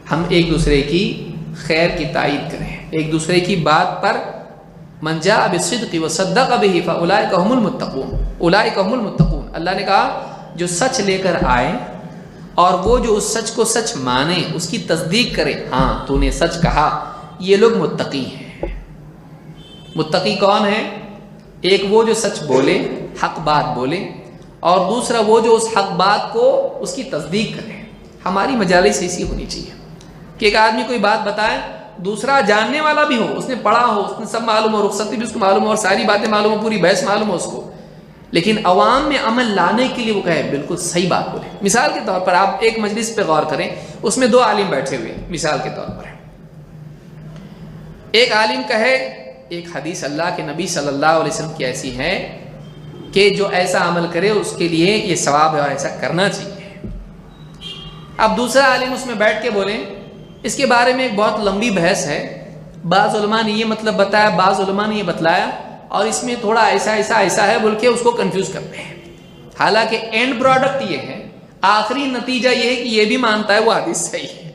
ہم ایک دوسرے کی خیر کی تائید کریں، ایک دوسرے کی بات پر من جاء بالصدق وصدق به فاولئک هم المتقون، اولئک هم المتقون۔ اللہ نے کہا جو سچ لے کر آئے اور وہ جو اس سچ کو سچ مانے، اس کی تصدیق کرے، ہاں تو نے سچ کہا، یہ لوگ متقی ہیں۔ متقی کون ہے؟ ایک وہ جو سچ بولے، حق بات بولے، اور دوسرا وہ جو اس حق بات کو اس کی تصدیق کرے۔ ہماری مجالس ایسی ہونی چاہیے کہ ایک آدمی کوئی بات بتائے، دوسرا جاننے والا بھی ہو، اس نے پڑھا ہو، اس نے سب معلوم ہو، رخصتی بھی اس کو معلوم ہو اور ساری باتیں معلوم ہو، پوری بحث معلوم ہو اس کو، لیکن عوام میں عمل لانے کے لیے وہ کہے بالکل صحیح بات بولے۔ مثال کے طور پر آپ ایک مجلس پہ غور کریں، اس میں دو عالم بیٹھے ہوئے، مثال کے طور پر ایک عالم کہے ایک حدیث اللہ کے نبی صلی اللہ علیہ وسلم کی ایسی ہے کہ جو ایسا عمل کرے اس کے لیے یہ ثواب ہے اور ایسا کرنا چاہیے۔ اب دوسرا عالم اس میں بیٹھ کے بولیں اس کے بارے میں ایک بہت لمبی بحث ہے، بعض علماء نے یہ مطلب بتایا، بعض علماء نے یہ بتلایا، اور اس میں تھوڑا ایسا ہے بول کے اس کو کنفیوز کرتے ہیں۔ حالانکہ اینڈ پروڈکٹ یہ ہے، آخری نتیجہ یہ ہے کہ یہ بھی مانتا ہے وہ حدیث صحیح ہے،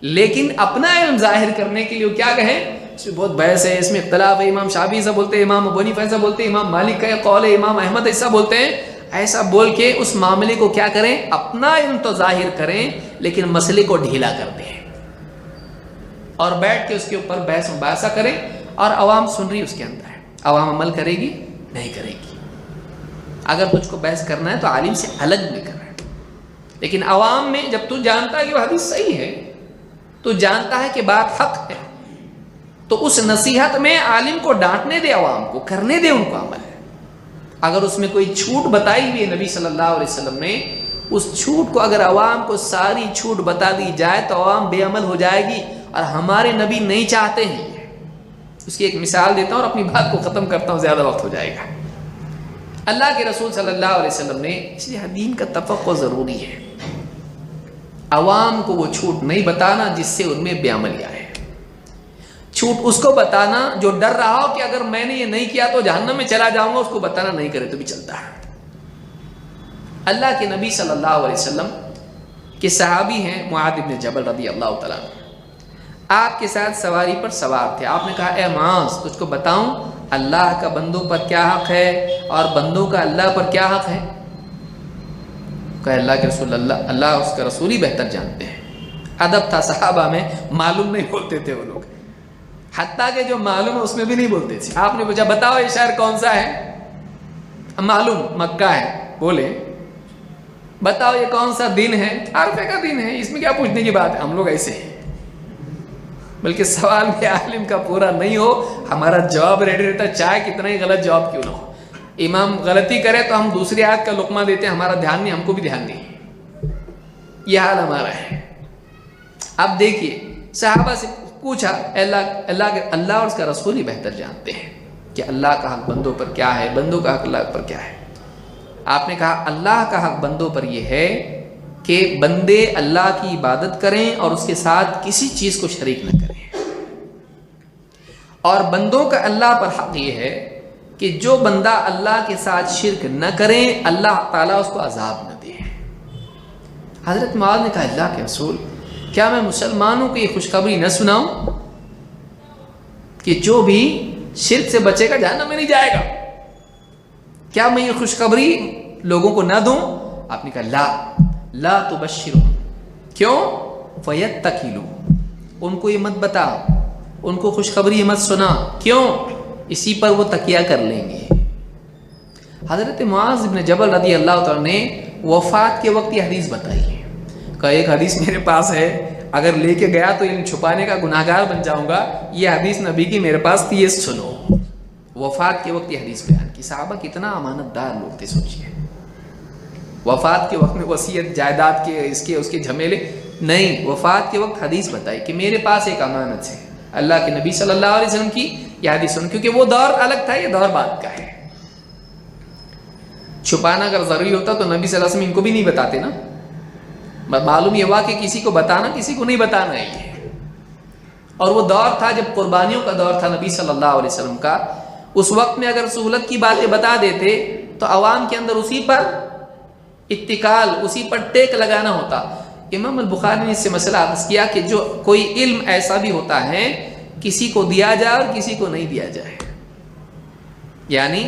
لیکن اپنا علم ظاہر کرنے کے لیے وہ کیا کہیں اس میں بہت بحث ہے، اس میں اختلاف ہے، امام شافعی ایسا بولتے ہیں، امام ابو حنیفہ ایسا بولتے ہیں، امام مالک کا قول ہے، امام احمد ایسا بولتے ہیں، ایسا بول کے اس معاملے کو کیا کریں، اپنا علم تو ظاہر کریں لیکن مسئلے کو ڈھیلا کر دیں اور بیٹھ کے اس کے اوپر بحث مباحثہ کریں، اور عوام سن رہی اس کے اندر ہے، عوام عمل کرے گی نہیں کرے گی۔ اگر تجھ کو بحث کرنا ہے تو عالم سے الگ میں کرنا ہے، لیکن عوام میں جب تو جانتا ہے کہ وہ حدیث صحیح ہے، تو جانتا ہے کہ بات حق ہے، تو اس نصیحت میں عالم کو ڈانٹنے دے، عوام کو کرنے دے ان کو عمل ہے۔ اگر اس میں کوئی چھوٹ بتائی ہوئی ہے نبی صلی اللہ علیہ وسلم نے، اس چھوٹ کو اگر عوام کو ساری چھوٹ بتا دی جائے تو عوام بے عمل ہو جائے گی، اور ہمارے نبی نہیں چاہتے ہیں۔ اس کی ایک مثال دیتا ہوں اور اپنی بات کو ختم کرتا ہوں، زیادہ وقت ہو جائے گا۔ اللہ کے رسول صلی اللہ علیہ وسلم نے، اس لیے دین کا تفقہ ضروری ہے، عوام کو وہ چھوٹ نہیں بتانا جس سے ان میں بے عملی آئے، چھوٹ اس کو بتانا جو ڈر رہا ہو کہ اگر میں نے یہ نہیں کیا تو جہنم میں چلا جاؤں گا، اس کو بتانا نہیں کرے تو بھی چلتا ہے۔ اللہ کے نبی صلی اللہ علیہ وسلم کے صحابی ہیں معاذ بن جبل رضی اللہ تعالیٰ عنہ، آپ کے ساتھ سواری پر سوار تھے، آپ نے کہا اے معاذ تجھ کو بتاؤں اللہ کا بندوں پر کیا حق ہے اور بندوں کا اللہ پر کیا حق ہے؟ کہ اللہ کے رسول اللہ اس کا رسول ہی بہتر جانتے ہیں۔ ادب تھا صحابہ میں، معلوم نہیں بولتے تھے وہ لوگ، حتیٰ کہ جو معلوم ہے اس میں بھی نہیں بولتے تھے۔ آپ نے پوچھا بتاؤ یہ شہر کون سا ہے؟ معلوم مکہ ہے، بولے بتاؤ یہ کون سا دن ہے؟ عرفے کا دن ہے، اس میں کیا پوچھنے کی بات ہے؟ ہم لوگ ایسے ہیں، بلکہ سوال بھی عالم کا پورا نہیں ہو ہمارا جواب ریڈی رہتا، چاہے کتنا ہی غلط جواب کیوں نہ ہو۔ امام غلطی کرے تو ہم دوسری آیت کا لقمہ دیتے ہیں، ہمارا دھیان نہیں، ہم کو بھی دھیان نہیں، یہ حال ہمارا ہے۔ اب دیکھیے صحابہ سے پوچھا اللہ اور اس کا رسول ہی بہتر جانتے ہیں کہ اللہ کا حق بندوں پر کیا ہے، بندوں کا حق اللہ پر کیا ہے۔ آپ نے کہا اللہ کا حق بندوں پر یہ ہے کہ بندے اللہ کی عبادت کریں اور اس کے ساتھ کسی چیز کو شریک نہ کریں، اور بندوں کا اللہ پر حق یہ ہے کہ جو بندہ اللہ کے ساتھ شرک نہ کرے اللہ تعالیٰ اس کو عذاب نہ دے۔ حضرت معاذ نے کہا اللہ کے رسول کیا میں مسلمانوں کو یہ خوشخبری نہ سناؤں کہ جو بھی شرک سے بچے گا جہنم میں نہیں جائے گا؟ کیا میں یہ خوشخبری لوگوں کو نہ دوں؟ آپ نے کہا لا تبشروا، کیوں؟ فیتکلوا، ان کو یہ مت بتا، ان کو خوشخبری مت سنا، کیوں؟ اسی پر وہ تکیہ کر لیں گے۔ حضرت معاذ بن جبل رضی اللہ تعالیٰ نے وفات کے وقت یہ حدیث بتائی ہے کہ ایک حدیث میرے پاس ہے، اگر لے کے گیا تو علم چھپانے کا گناہگار بن جاؤں گا، یہ حدیث نبی کی میرے پاس تھی، یہ سنو۔ وفات کے وقت یہ حدیث بیان کی۔ صحابہ کتنا امانت دار لوگ تھے، سوچئے وفات کے وقت میں وصیت جائیداد کے اس کے جھمیلے نہیں، وفات کے وقت حدیث بتائی کہ میرے پاس ایک امانت ہے اللہ کے نبی صلی اللہ علیہ وسلم کی، یہ حدیث سن، کیونکہ وہ دور الگ تھا، یہ دور بعد کا ہے۔ چھپانا اگر ضروری ہوتا تو نبی صلی اللہ علیہ وسلم ان کو بھی نہیں بتاتے نا، معلوم یہ ہوا کہ کسی کو بتانا کسی کو نہیں بتانا ہے یہ۔ اور وہ دور تھا جب قربانیوں کا دور تھا نبی صلی اللہ علیہ وسلم کا، اس وقت میں اگر سہولت کی باتیں بتا دیتے تو عوام کے اندر اسی پر اتکال، اسی پر ٹیک لگانا ہوتا۔ امام البخاری نے اس سے مسئلہ عرض کیا کہ جو کوئی علم ایسا بھی ہوتا ہے کسی کو دیا جائے اور کسی کو نہیں دیا جائے، یعنی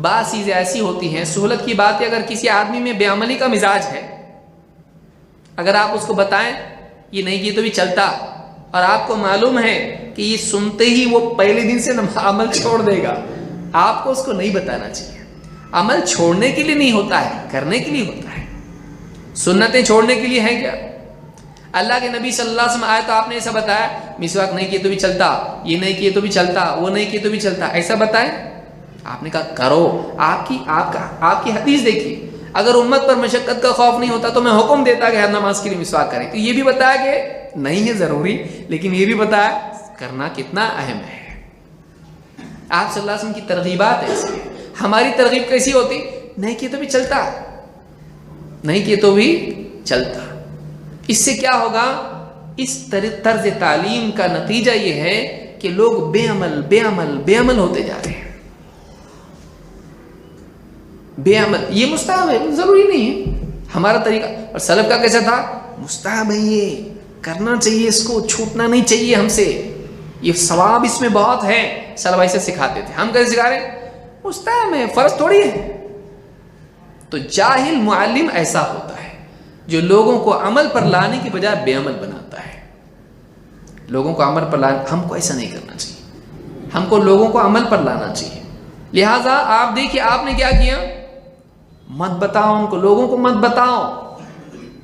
بعض چیزیں ایسی ہوتی ہیں، سہولت کی بات ہے، اگر کسی آدمی میں بے عملی کا مزاج ہے، اگر آپ اس کو بتائیں یہ نہیں یہ تو بھی چلتا، اور آپ کو معلوم ہے کہ یہ سنتے ہی وہ پہلے دن سے عمل چھوڑ دے گا، آپ کو اس کو نہیں بتانا چاہیے۔ عمل چھوڑنے کے لیے نہیں ہوتا ہے، کرنے کے لیے ہوتا ہے۔ سنتیں چھوڑنے کے لیے ہیں کیا؟ اللہ کے نبی صلی اللہ علیہ وسلم آئے تو آپ نے ایسا بتایا مسواک نہیں کیے تو بھی چلتا، یہ نہیں کیے تو بھی چلتا، وہ نہیں کیے تو بھی چلتا، ایسا بتائیں؟ آپ نے کہا کرو۔ آپ کی حدیث دیکھیے، اگر امت پر مشقت کا خوف نہیں ہوتا تو میں حکم دیتا کہ ہر نماز کے لیے مسواک کریں، تو یہ بھی بتایا کہ نہیں ہے ضروری، لیکن یہ بھی بتایا کرنا کتنا اہم ہے۔ آپ صلی اللہ علیہ وسلم کی ترغیبات ایسی ہیں۔ ہماری ترغیب کیسی ہوتی؟ نہیں کیے تو بھی چلتا، نہیں کیے تو بھی چلتا۔ اس سے کیا ہوگا؟ اس طرز تعلیم کا نتیجہ یہ ہے کہ لوگ بے عمل ہوتے جا رہے ہیں۔ بے عمل یہ مستحب ہے، ضروری نہیں ہے۔ ہمارا طریقہ اور سلف کا کیسا تھا؟ مستحب ہے، یہ کرنا چاہیے، اس کو چھوٹنا نہیں چاہیے ہم سے، یہ ثواب اس میں بہت ہے۔ سلف ایسے سکھاتے تھے، ہم کیسے سکھا رہے ہیں؟ مستحب ہے، فرض تھوڑی ہے۔ تو جاہل معلم ایسا ہوتا ہے جو لوگوں کو عمل پر لانے کی بجائے بے عمل بناتا ہے۔ لوگوں کو عمل پر لانا، ہم کو ایسا نہیں کرنا چاہیے، ہم کو لوگوں کو عمل پر لانا چاہیے۔ لہٰذا آپ دیکھیے آپ نے کیا کیا؟ مت بتاؤ ان کو، لوگوں کو مت بتاؤ۔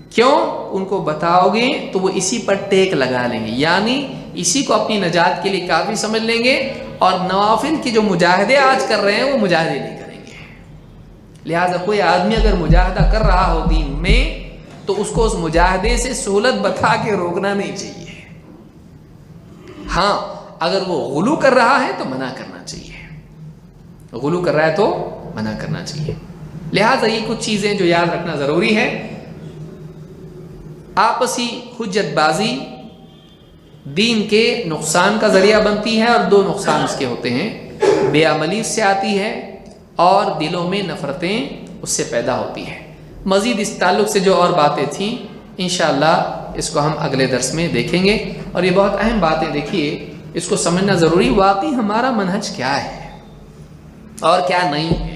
کیوں؟ ان کو بتاؤ گے تو وہ اسی پر ٹیک لگا لیں گے، یعنی اسی کو اپنی نجات کے لیے کافی سمجھ لیں گے، اور نوافل کی جو مجاہدے آج کر رہے ہیں وہ مجاہدے نہیں کریں گے۔ لہٰذا کوئی آدمی اگر مجاہدہ کر رہا ہو دین میں تو اس کو اس مجاہدے سے سہولت بتا کے روکنا نہیں چاہیے۔ ہاں اگر وہ غلو کر رہا ہے تو منع کرنا چاہیے، غلو کر رہا ہے تو منع کرنا چاہیے۔ لہٰذا یہ کچھ چیزیں جو یاد رکھنا ضروری ہے۔ آپسی حجت بازی دین کے نقصان کا ذریعہ بنتی ہے، اور دو نقصان اس کے ہوتے ہیں، بے عملی اس سے آتی ہے اور دلوں میں نفرتیں اس سے پیدا ہوتی ہیں۔ مزید اس تعلق سے جو اور باتیں تھیں انشاءاللہ اس کو ہم اگلے درس میں دیکھیں گے، اور یہ بہت اہم باتیں، دیکھیے اس کو سمجھنا ضروری، واقعی ہمارا منہج کیا ہے اور کیا نہیں ہے۔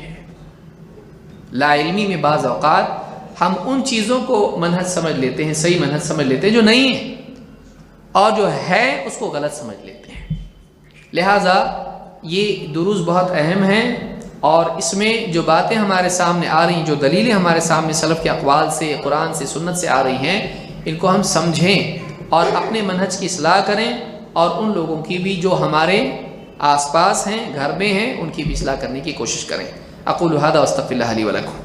لا علمی میں بعض اوقات ہم ان چیزوں کو منہج سمجھ لیتے ہیں، صحیح منہج سمجھ لیتے ہیں جو نہیں ہے، اور جو ہے اس کو غلط سمجھ لیتے ہیں۔ لہٰذا یہ دروس بہت اہم ہیں، اور اس میں جو باتیں ہمارے سامنے آ رہی ہیں، جو دلیلیں ہمارے سامنے سلف کے اقوال سے، قرآن سے، سنت سے آ رہی ہیں، ان کو ہم سمجھیں اور اپنے منہج کی اصلاح کریں، اور ان لوگوں کی بھی جو ہمارے آس پاس ہیں، گھر میں ہیں، ان کی بھی اصلاح کرنے کی کوشش کریں۔ اقول ھذا واستغفر اللہ لی ولکم۔